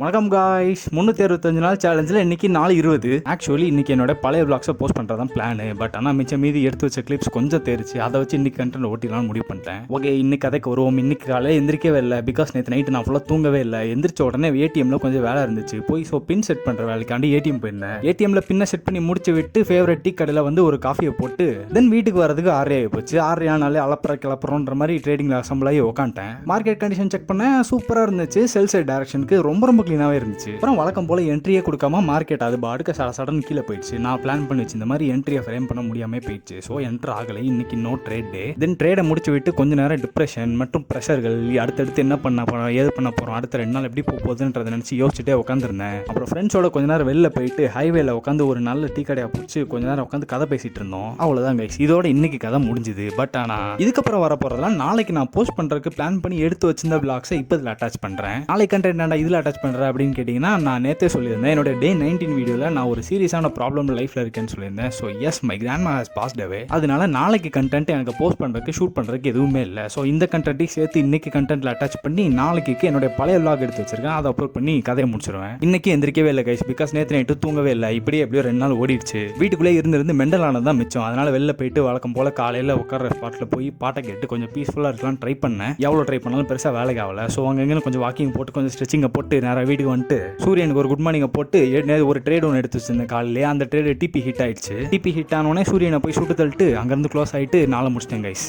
வணக்கம் காய்ஸ். 365 நாள் சேலஞ்சில் இன்றைக்கி 4:20. ஆக்சுவலி இன்றைக்கி என்னோட பழைய விளாக்ஸை போஸ்ட் பண்ணுறது தான் பிளான். பட் ஆனால் மிச்சம் மீதி எடுத்து வச்ச கிளிப்ஸ் கொஞ்சம் தெரிச்சு அதை வச்சு இன்றைக்கி கண்டென்ட் ஓட்டிடலாம்னு முடிவு பண்ணிட்டேன். ஓகே, இன்றைக்கி கதைக்கு வருவோம். இன்றைக்கி காலையில் எந்திரிக்கவே இல்லை. பிகாஸ் நேற்று நைட்டு நான் ஃபுல்லாக தூங்கவே இல்லை. எந்திரிச்ச உடனே ஏடிஎம்மில் கொஞ்சம் வேலை இருந்துச்சு. போய் பின் செட் பண்ணுற வேலைக்காண்டி ஏடிஎம் போயிருந்தேன். ஏடிஎம்மில் பின்னை செட் பண்ணி முடிச்சு விட்டு ஃபேவரட் டீ கடையில் வந்து ஒரு காஃபியை போட்டு தென் வீட்டுக்கு வரதுக்கு 6 ஆகி போச்சு. 6 ஆனாலே கிளப்புறோன்ற மாதிரி ட்ரேடிங்கில் அசம்பிள் ஆகி உட்காந்துட்டேன். மார்க்கெட் கண்டிஷன் செக் பண்ணேன். சூப்பராக இருந்துச்சு. செல் சைட் டைரக்ஷனுக்கு ரொம்ப க்ளீனாகவே இருந்துச்சு. வழக்கம் போல என்ட்ரியே கொடுக்காம மார்க்கெட் அது பாடுக்க சடன்னு கீழே போயிடுச்சு. நான் பிளான் பண்ணி வச்சு இந்த மாதிரி என்ட்ரியை ஃப்ரேம் பண்ண முடியாமல் போயிடுச்சு. ஸோ என்ட்ரு ஆகலை. இன்னைக்கு நோ ட்ரேட் டே. தென் ட்ரேடை முடிச்சு விட்டு கொஞ்ச நேரம் டிப்ரெஷன் மற்றும் ப்ரெஷர்கள், அடுத்தடுத்து என்ன பண்ண போகிறோம், ஏது பண்ண போகிறோம், அடுத்த 2 நாள் எப்படி போகுதுன்றதை நினச்சி யோசிச்சுட்டே உட்காந்துருந்தேன். அப்புறம் ஃப்ரெண்ட்ஸோட கொஞ்ச நேரம் வெளில போயிட்டு ஹைவேல உட்காந்து ஒரு நல்ல டீ கடையை பிடிச்சி கொஞ்ச நேரம் உட்காந்து கதை பேசிட்டு இருந்தோம். அவ்வளோதான் கைஸ், இதோட இன்னைக்கு கதை முடிஞ்சுது. பட் ஆனால் இதுக்கப்புறம் வர போகிறதெல்லாம் நாளைக்கு நான் போஸ்ட் பண்ணுறதுக்கு பிளான் பண்ணி எடுத்து வச்சிருந்த பிளாக்ஸை இப்போ இதில் அட்டாச் பண்ணுறேன். நாளைக்கு கண்டென்ட் நான் இதில் அட்டாச் பண்ணுறேன் அப்படின்னு கேட்டிங்கன்னா, நான் நேற்றே சொல்லியிருந்தேன் என்னோட டே 19 வீடியோவில் நான் ஒரு சீரியஸான ப்ராப்ளம் லைஃப்பில் இருக்கேன்னு சொல்லியிருந்தேன். So yes, my grandma has passed away. அதனால நாளைக்கு கண்டென்ட் எனக்கு போஸ்ட் பண்ணுறதுக்கு ஷூட் பண்ணுறதுக்கு எதுவுமே இல்லை. ஸோ இந்த கண்டென்ட்டையும் சேர்த்து இன்னைக்கு கண்டென்ட்டில் அட்டாச் பண்ணி நாளைக்கு என்னோட பழைய விளாக் எடுத்து வச்சிருக்கேன். அதை அப்லோட் பண்ணி கதையை முடிச்சிருவேன். இன்னைக்கு எந்திரிக்கவே இல்லை கைஸ். பிகாஸ் நேற்று நைட்டு தூங்கவே இல்லை. இப்படியே எப்படியோ 2 நாள் ஓடிடுச்சு. வீட்டுக்குள்ளே இருந்து மெண்டலானது தான் மிச்சம். அதனால வெளில போயிட்டு வழக்கம் போல காலையில் உட்கார ஸ்பாட்டில் போய் பாட்டை கேட்டு கொஞ்சம் பீஸ்ஃபுல்லாக இருக்கலாம் ட்ரை பண்ணேன். எவ்வளோ ட்ரை பண்ணாலும் பெருசாக வேலைக்கு ஆகலை. ஸோ அங்கே கொஞ்சம் வாக்கிங் போட்டு கொஞ்சம் ஸ்ட்ரெச்சிங்கை போட்டு நேராக வீட்டுக்கு வந்துட்டு சூரியனுக்கு ஒரு குட் மார்னிங்கை போட்டு ஒரு ட்ரேட் ஒன்று எடுத்து வச்சிருந்தேன் காலையிலே. அந்த ட்ரேடு டிபி ஹிட் ஆயிடுச்சு. டிபி ஹிட் ஆனோடனே சூரியனை போய் சுட்டு தள்ளிட்டு அங்கேருந்து க்ளோஸ் ஆகிட்டு நாளை முடிச்சிட்டேன் கைஸ்.